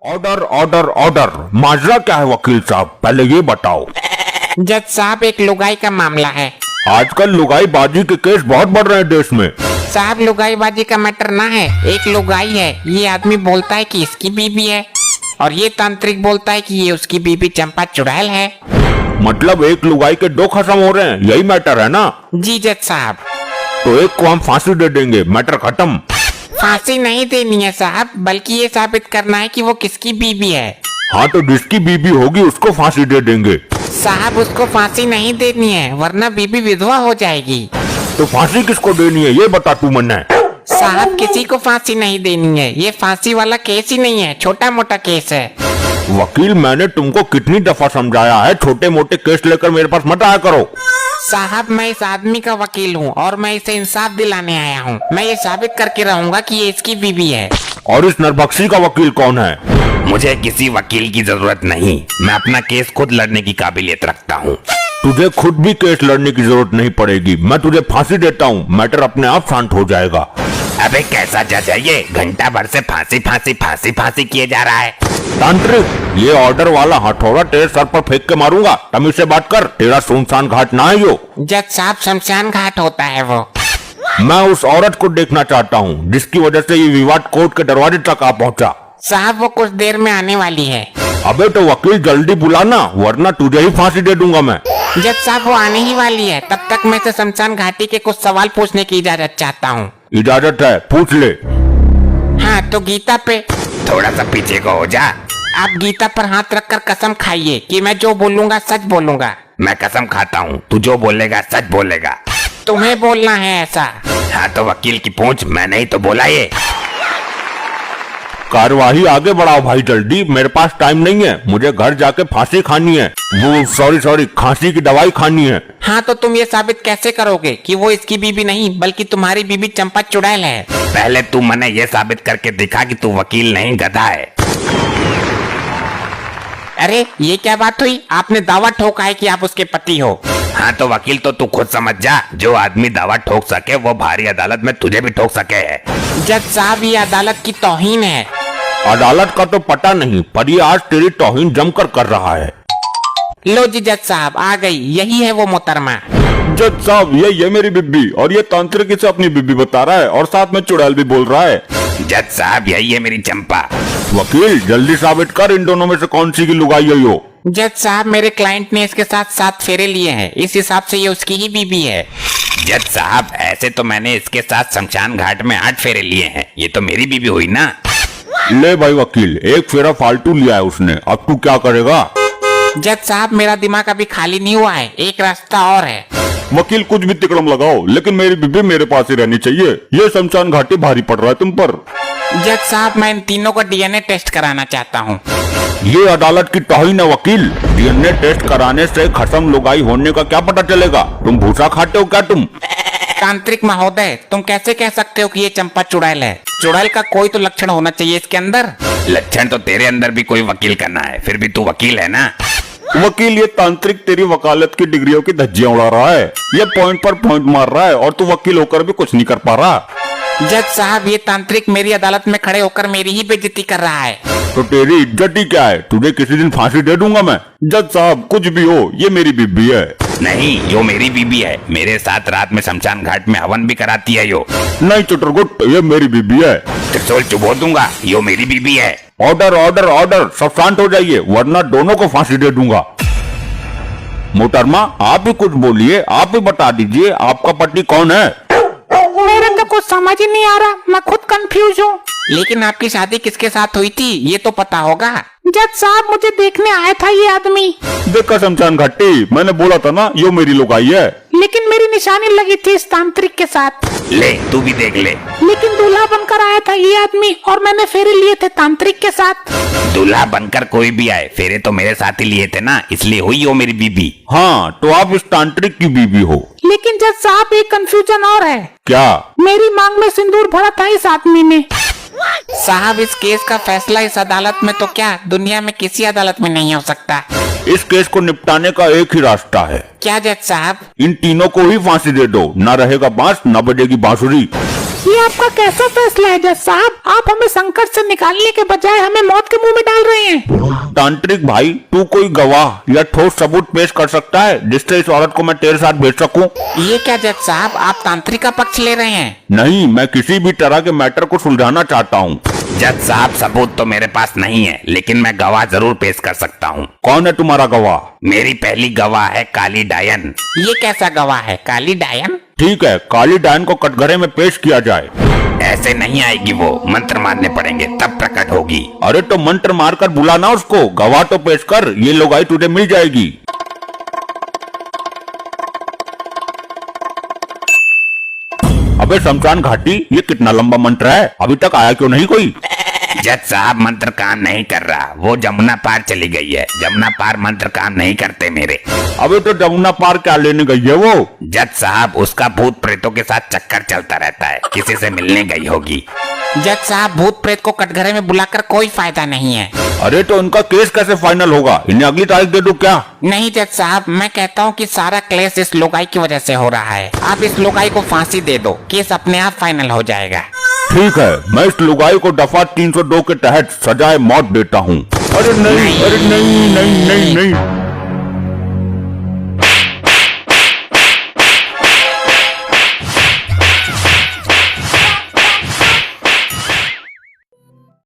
Order order order. माजरा क्या है वकील साहब, पहले ये बताओ। जज साहब, एक लुगाई का मामला है। आजकल लुगाई बाजी के केस बहुत बढ़ रहे हैं देश में। साहब, लुगाई बाजी का मैटर ना है। एक लुगाई है, ये आदमी बोलता है कि इसकी बीबी है और ये तांत्रिक बोलता है कि ये उसकी बीबी चंपा चुड़ैल है। मतलब एक लुगाई के दो खत्म हो रहे हैं, यही मैटर है ना? जी जज साहब। तो एक को हम फांसी दे देंगे, मैटर खत्म। फांसी नहीं देनी है साहब, बल्कि ये साबित करना है कि वो किसकी बीबी है। हाँ, तो जिसकी बीबी होगी उसको फांसी दे देंगे। साहब, उसको फांसी नहीं देनी है, वरना बीबी विधवा हो जाएगी। तो फांसी किसको देनी है ये बता तू मन्ना। साहब, किसी को फांसी नहीं देनी है। ये फांसी वाला केस ही नहीं है, छोटा मोटा केस है। वकील, मैंने तुमको कितनी दफा समझाया है, छोटे मोटे केस लेकर मेरे पास मत आया करो। साहब, मैं इस आदमी का वकील हूँ और मैं इसे इंसाफ दिलाने आया हूँ। मैं ये साबित करके रहूंगा कि ये इसकी बीवी है। और इस नरभक्षी का वकील कौन है? मुझे किसी वकील की जरूरत नहीं, मैं अपना केस खुद लड़ने की काबिलियत रखता हूँ। तुझे खुद भी केस लड़ने की जरूरत नहीं पड़ेगी, मैं तुझे फांसी देता हूँ, मैटर अपने आप शांत हो जाएगा। अबे कैसा जज है ये, घंटा भर से फांसी फांसी फांसी फांसी किए जा रहा है। तांत्रिक, ये ऑर्डर वाला हथौड़ा तेरे सर पर फेंक के मारूंगा, तमीज से बात कर। तेरा सुनसान घाट ना है यो। जज साहब, शमशान घाट होता है वो। मैं उस औरत को देखना चाहता हूँ जिसकी वजह से ये विवाद कोर्ट के दरवाजे तक आ पहुँचा। साहब, वो कुछ देर में आने वाली है। अबे तो वकील जल्दी बुलाना, वरना तुझे ही फांसी दे दूंगा मैं। जज साहब, वो आने ही वाली है। तब तक मैं इसे शमशान घाटी के कुछ सवाल पूछने की इजाजत चाहता हूँ। इजाजत है, पूछ ले। हाँ, तो गीता पे। थोड़ा सा पीछे को हो जा। आप गीता पर हाथ रखकर कसम खाइए कि मैं जो बोलूंगा सच बोलूंगा। मैं कसम खाता हूँ, तू जो बोलेगा सच बोलेगा। तुम्हें बोलना है ऐसा। हाँ तो वकील की पूछ, मैंने ही तो बोला ये। कार्यवाही आगे बढ़ाओ भाई जल्दी, मेरे पास टाइम नहीं है, मुझे घर जाके फांसी खानी है। वो सॉरी खांसी की दवाई खानी है। हाँ, तो तुम ये साबित कैसे करोगे कि वो इसकी बीबी नहीं बल्कि तुम्हारी बीबी चंपा चुड़ैल है? पहले तू मैंने ये साबित करके दिखा कि तू वकील नहीं गधा है। अरे, ये क्या बात हुई? आपने दावा ठोका है कि आप उसके पति हो। हाँ तो वकील, तो तू खुद समझ जा, जो आदमी दावा ठोक सके वो भारी अदालत में तुझे भी ठोक सके है। जज साहब, ये अदालत की तौहीन है। अदालत का तो पता नहीं, पर ये आज तेरी तौहीन जमकर कर रहा है। लो जी जज साहब, आ गई, यही है वो मोहतरमा। जज साहब, ये मेरी बिब्बी, और ये तांत्रिक इसे अपनी बिब्बी बता रहा है और साथ में चुड़ैल भी बोल रहा है। जज साहब, यही है मेरी चंपा। वकील, जल्दी साबित कर इन दोनों में से कौन सी की लुगाई है यो। जज साहब, मेरे क्लाइंट ने इसके साथ 7 फेरे लिए हैं, इस हिसाब से ये उसकी ही बीबी है। जज साहब, ऐसे तो मैंने इसके साथ शमशान घाट में 8 फेरे लिए हैं, ये तो मेरी बीबी हुई ना। ले भाई वकील, एक फेरा फालतू लिया है उसने, अब तू क्या करेगा? जज साहब, मेरा दिमाग अभी खाली नहीं हुआ है, एक रास्ता और है। वकील, कुछ भी तिकड़म लगाओ, लेकिन मेरी बीबी मेरे पास ही रहनी चाहिए। ये शमशान घाटी भारी पड़ रहा है तुम पर। जज साहब, मैं इन तीनों को डीएनए टेस्ट कराना चाहता हूँ। ये अदालत की तौहीन है वकील, डीएनए टेस्ट कराने से खत्म लुगाई होने का क्या पता चलेगा? तुम भूसा खाते हो क्या तुम? तांत्रिक महोदय, तुम कैसे कह सकते हो कि ये चंपा चुड़ैल है? चुड़ैल का कोई तो लक्षण होना चाहिए इसके अंदर। लक्षण तो तेरे अंदर भी कोई वकील करना है, फिर भी तू वकील है ना। वकील, ये तांत्रिक तेरी वकालत की डिग्रियों की धज्जियां उड़ा रहा है, ये पॉइंट पर पॉइंट मार रहा है और तू वकील होकर भी कुछ नहीं कर पा रहा। जज साहब, ये तांत्रिक मेरी अदालत में खड़े होकर मेरी ही बेइज्जती कर रहा है। तो तेरी इज्जत ही क्या है? तुझे किसी दिन फांसी दे दूंगा मैं। जज साहब, कुछ भी हो, ये मेरी बीबी है। नहीं, यो मेरी बीबी है, मेरे साथ रात में शमशान घाट में हवन भी कराती है यो। नहीं चुटरगुट, ये मेरी बीबी है। त्रिशूल चुबो दूंगा, यो मेरी बीबी है। ऑर्डर ऑर्डर ऑर्डर, सब शांत हो जाइए, वरना दोनों को फांसी दे दूंगा। मोहतरमा, आप भी कुछ बोलिए, आप भी बता दीजिए आपका पति कौन है? मेरे तो कुछ समझ ही नहीं आ रहा, मैं खुद कंफ्यूज हूँ। लेकिन आपकी शादी किसके साथ हुई थी ये तो पता होगा। जज साहब, मुझे देखने आया था ये आदमी। देखा शमशान घाटी, मैंने बोला था ना यो मेरी लुगाई है। लेकिन मेरी निशानी लगी थी इस तांत्रिक के साथ। ले तू भी देख ले। लेकिन दूल्हा बनकर आया था ये आदमी और मैंने फेरे लिए थे तांत्रिक के साथ। दूल्हा बनकर कोई भी आए, फेरे तो मेरे साथ ही लिए थे ना, इसलिए हुई हो मेरी बीबी। हाँ, तो आप इस तांत्रिक की बीबी हो। लेकिन जज साहब, एक कंफ्यूजन और है। क्या? मेरी मांग में सिंदूर भरा था इस आदमी ने। साहब, इस केस का फैसला इस अदालत में तो क्या दुनिया में किसी अदालत में नहीं हो सकता। इस केस को निपटाने का एक ही रास्ता है। क्या जज साहब? इन तीनों को ही फांसी दे दो, ना रहेगा बांस ना बजेगी बांसुरी। ये आपका कैसा फैसला है जज साहब? आप हमें संकट से निकालने के बजाय हमें मौत के मुंह में डाल रहे हैं। तांत्रिक भाई, तू कोई गवाह या ठोस सबूत पेश कर सकता है जिससे इस औरत को मैं तेरे साथ भेज सकूं? ये क्या जज साहब, आप तांत्रिक का पक्ष ले रहे हैं? नहीं, मैं किसी भी तरह के मैटर को सुलझाना चाहता हूँ। जज साहब, सबूत तो मेरे पास नहीं है, लेकिन मैं गवाह जरूर पेश कर सकता हूँ। कौन है तुम्हारा गवाह? मेरी पहली गवाह है काली डायन। ये कैसा गवाह है? काली डायन? ठीक है, काली डायन को कटघरे में पेश किया जाए। ऐसे नहीं आएगी वो, मंत्र मारने पड़ेंगे तब प्रकट होगी। अरे तो मंत्र मारकर बुलाना उसको, गवाह तो पेश कर, ये लोगाई तुझे मिल जाएगी। अबे शमशान घाटी, ये कितना लंबा मंत्र है, अभी तक आया क्यों नहीं कोई? जज साहब, मंत्र काम नहीं कर रहा, वो जमुना पार चली गई है। जमुना पार मंत्र काम नहीं करते मेरे। अबे तो जमुना पार क्या लेने गई है वो? जज साहब, उसका भूत प्रेतों के साथ चक्कर चलता रहता है, किसी से मिलने गई होगी। जज साहब, भूत प्रेत को कटघरे में बुलाकर कोई फायदा नहीं है। अरे तो उनका केस कैसे फाइनल होगा? इन्हें अगली तारीख दे दूं क्या? नहीं जज साहब, मैं कहता हूँ कि सारा क्लेश इस लोगाई की वजह से हो रहा है। आप इस लोगाई को फांसी दे दो, केस अपने आप फाइनल हो जाएगा। ठीक है, मैं इस लुगाई को दफा 302 के तहत सजाए मौत देता हूँ। अरे नहीं, अरे नहीं नहीं नहीं नहीं